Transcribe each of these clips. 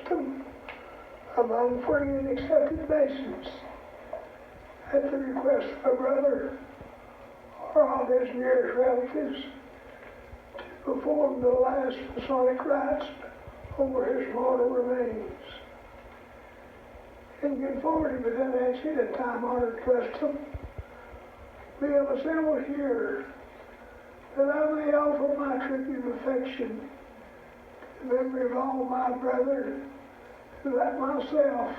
custom among free and accepted Masons, at the request of a brother or all his nearest relatives, to perform the last Masonic rites over his mortal remains. In conformity with that ancient and time-honored custom, we have assembled here that I may offer my tribute of affection to the memory of all my brothers who, like myself,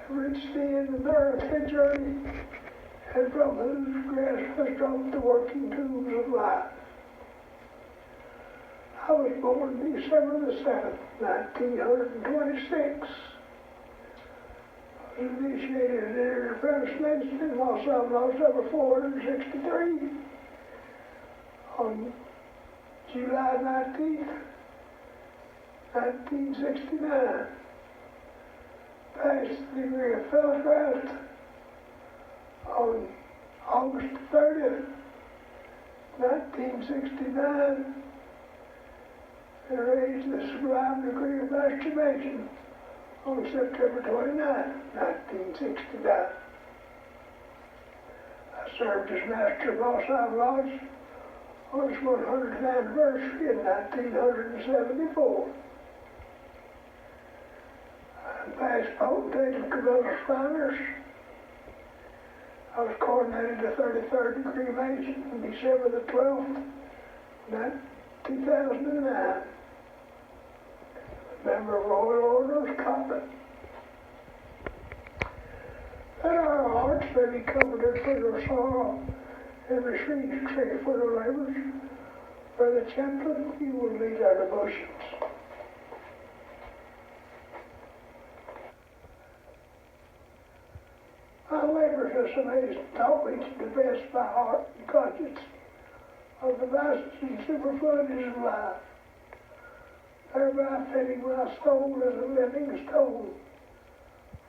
have reached the end of their earthly journey and from whose grasp has dropped the working tools of life. I was born December the 7th, 1926. I was initiated in interference in Los Alamos number 463 on July 19th, 1969. Passed the degree of fellowcraft on August 30th, 1969, and raised the sublime degree of Master Mason on September 29, 1969. I served as Master of Los Alamos on its 100th anniversary in 1974. I'm past potentate of Cabela's Finers. I was coronated a 33rd degree Mason on December the 12th, 2009. Member of Royal Order of Scotland. That our hearts may be comforted for your sorrow and retreat for your labors. Brother Chaplain, you will lead our devotions. My labors as a Mason taught me to divest my heart and conscience of the vices and superfluities of life, thereby fitting my soul as a living stone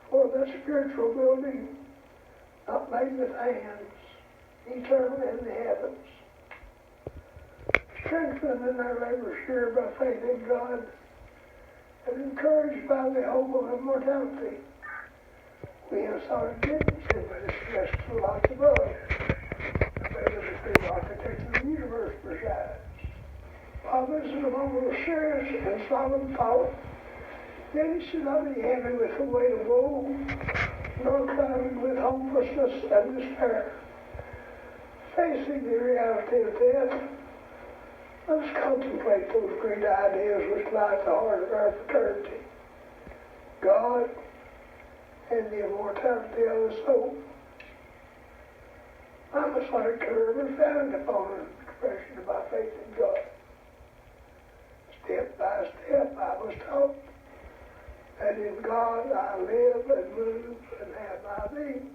for the spiritual building not made with hands, eternal in the heavens. Strengthened in our labors here by faith in God and encouraged by the hope of immortality, we have sought admittance into this celestial light above, where the supreme architect of the universe presides. While this is a moment of serious and solemn thought, yet it should not be heavy with the weight of woe, nor clouded with hopelessness and despair. Facing the reality of death, let's contemplate those great ideas which lie at the heart of our fraternity: God and the immortality of the soul. My Masonic career was founded upon an expression of my faith in God. Step by step, I was taught that in God I live and move and have my being.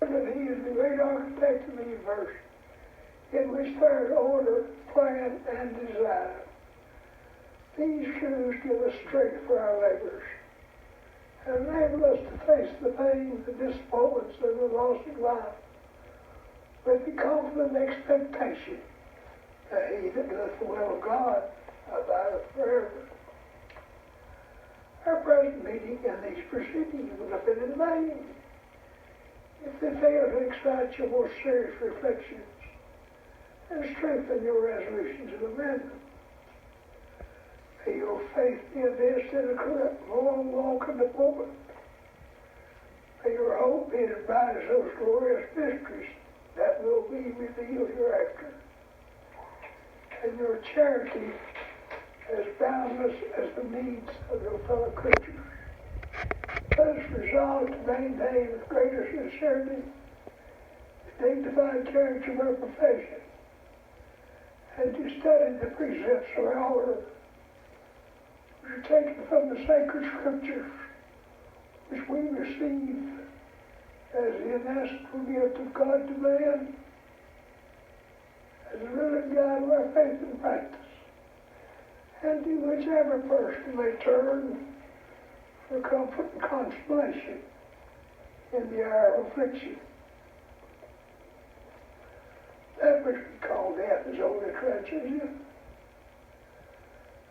That He is the great architect of the universe, in which there is order, plan, and design. These truths give us strength for our labors and enable us to face the pain, the disappointments, and the loss of life with the confident expectation that He that doeth the will of God abideth forever. Our present meeting and these proceedings would have been in vain if they failed to excite your more serious reflections and strengthen your resolutions of amendment. May your faith be evinced in a correct long walk in the pulpit. May your hope be as bright as those glorious mysteries that will be revealed hereafter, and your charity as boundless as the needs of your fellow creatures. Let us resolve to maintain with greater sincerity the dignified character of our profession, and to study the precepts of our order, which are taken from the sacred scriptures, which we receive as the inestimable gift of God to man, as a ruling guide of our faith and practice, and to whichever person may turn for comfort and consolation in the hour of affliction. That which we call death is only transient.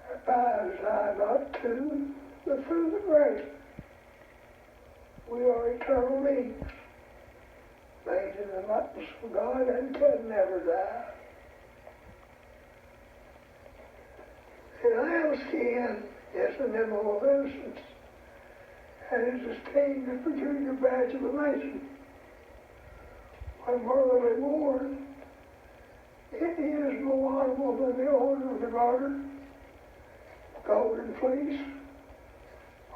Our lives lie not to But through the grace, we are eternal beings, made in the likeness of God and can never die. And lambskin is an emblem of innocence and is esteemed a peculiar badge of a nation. When worthily worn, it is more honorable than the order of the garter, golden fleece,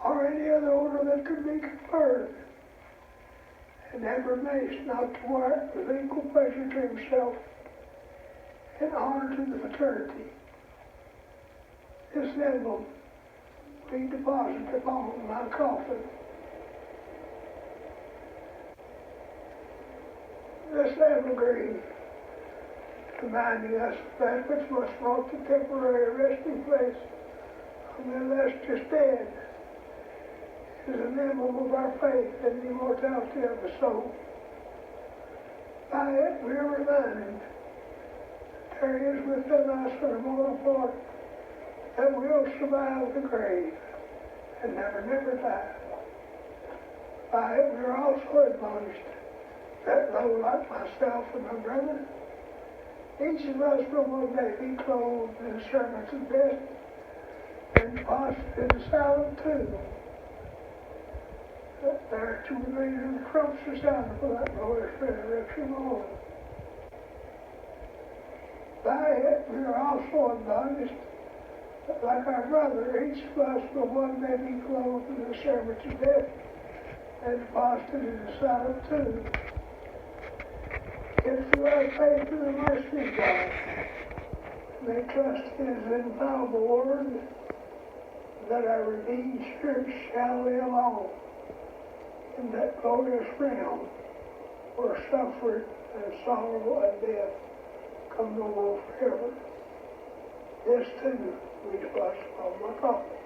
or any other order that could be conferred, and never makes not to wear it with equal pleasure to himself and honor to the fraternity. This emblem we deposit upon my coffin. This emblem green, reminding us of that which must mark the temporary resting place of the illustrious dead, is an emblem of our faith in the immortality of the soul. By it we are reminded that there is within us an immortal part that will survive the grave and never die. By it we are also admonished that though like myself and my brother, each of us will one day be clothed in the servants of death and deposited in the silent tomb, that there to remain in the trumps are sounded for that glorious resurrection morning. By it we are also admonished that like our brother, each of us will one day be clothed in the servants of death and deposited in the silent tomb. Yet through our faith in the mercy of God, may trust His infallible word that our redeemed spirits shall live on in that glorious realm where suffering and sorrow and death come no more forever. This too we deposit on my coffin.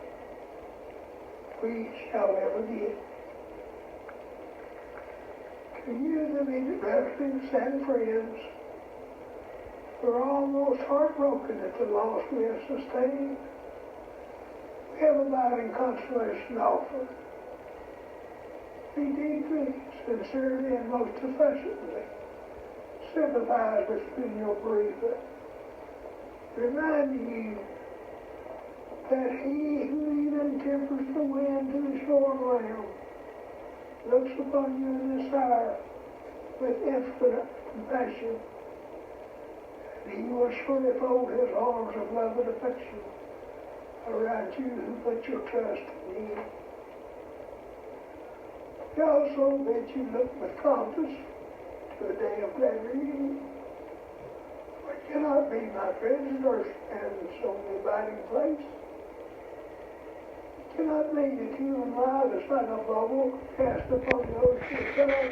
We shall never get. To you, the immediate relatives and friends, we're almost heartbroken at the loss we have sustained. We have abiding consolation to offer. We deeply, sincerely, and most affectionately sympathize with you in your bereavement, reminding you that He who even tempers the wind to the shore realm looks upon you in this hour with infinite compassion, and He will surely fold His arms of love and affection around you who put your trust in Him. He also bid you look with confidence to a day of glad reunion. For it cannot be, my friends, in earth and so the abiding place. It cannot be that human life is like a bubble cast upon the ocean of time,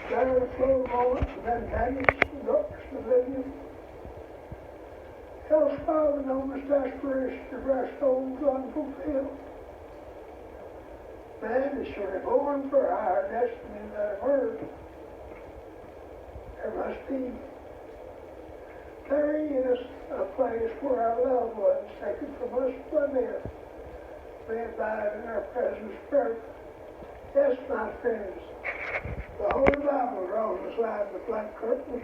there to flow a moment and then vanish in darkness and oblivion. Else fire the enormous aspiration of our souls unfulfilled. Man is surely born for a higher destiny than that word. There must be. There is a place where our loved ones, taken from us by death, may abide in our presence forever. Yes, my friends, the Holy Bible draws aside the black curtain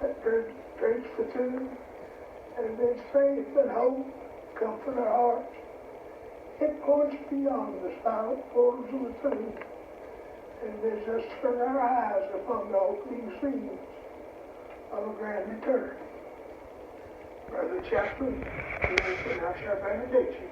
that drapes the tomb and bids faith and hope comfort our hearts. It points beyond the silent portals of the tomb and bids us turn our eyes upon the opening scenes of a grand eternity. Brother Chaplain, you may pronounce our benediction.